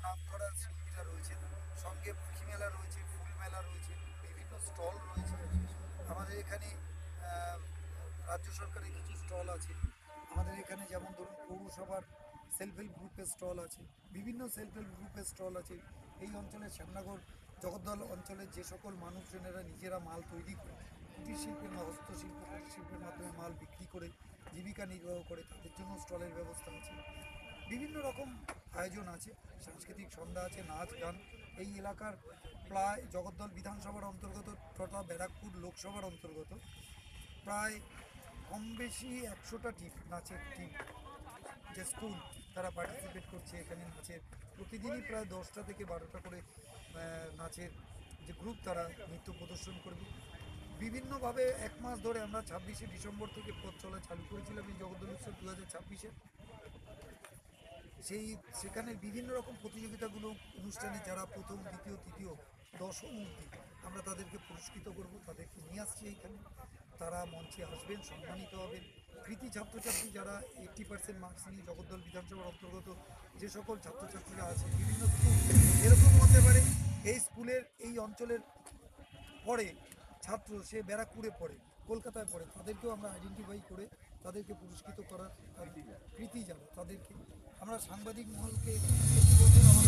নামকরা শিল্পীরা রয়েছেন, সঙ্গে পাখি মেলা রয়েছে, ফুল মেলা রয়েছে, বিভিন্ন স্টল রয়েছে। আমাদের এখানে আহ, রাজ্য সরকারের কিছু স্টল আছে। আমাদের এখানে যেমন ধরুন পৌরসভার সেলফ হেল্প গ্রুপের স্টল আছে, বিভিন্ন সেলফ হেল্প গ্রুপের স্টল আছে। এই অঞ্চলের শ্যামনগর জগদ্দল অঞ্চলের যে সকল মানুষজনেরা নিজেরা মাল তৈরি করে কুটির শিল্পের হস্তশিল্প কুটির শিল্পের মাধ্যমে মাল বিক্রি করে জীবিকা নির্বাহ করে, তাদের জন্য স্টলের ব্যবস্থা আছে। বিভিন্ন রকম আয়োজন আছে, সাংস্কৃতিক সন্ধ্যা আছে, নাচ গান। এই এলাকার প্রায় জগদ্দল বিধানসভার অন্তর্গত তথা ব্যারাকপুর লোকসভার অন্তর্গত প্রায় কম বেশি 100টা টিম, নাচের টিম, যে স্কুল, তারা পার্টিসিপেট করছে এখানে নাচের। প্রতিদিনই প্রায় 10টা থেকে 12টা করে নাচের যে গ্রুপ, তারা নৃত্য প্রদর্শন করবে বিভিন্নভাবে। 1 মাস ধরে আমরা 26শে ডিসেম্বর থেকে পথ চলা চালু করেছিলাম এই জগদ্দল উৎসব 2026-এ। সেখানে বিভিন্ন রকম প্রতিযোগিতাগুলো অনুষ্ঠানে যারা প্রথম, দ্বিতীয়, তৃতীয়, দশম অবধি আমরা তাদেরকে পুরস্কৃত করব, তাদেরকে নিয়ে আসছি এইখানে। তারা মঞ্চে আসবেন, সম্মানিত হবেন। কৃতি ছাত্রছাত্রী যারা 80% মার্কস নিয়ে জগদ্দল বিধানসভার অন্তর্গত যে সকল ছাত্রছাত্রীরা আছে, বিভিন্ন স্কুল এরকম হতে পারে এই স্কুলের এই অঞ্চলের পড়ে ছাত্র, সে ব্যারাকপুরে পড়ে, কলকাতায় পড়ে, তাদেরকেও আমরা আইডেন্টিফাই করে তাদেরকে পুরস্কৃত করার কৃতি যারা, তাদেরকে আমরা সাংবাদিক মহলকে প্রতি বছর আমাদের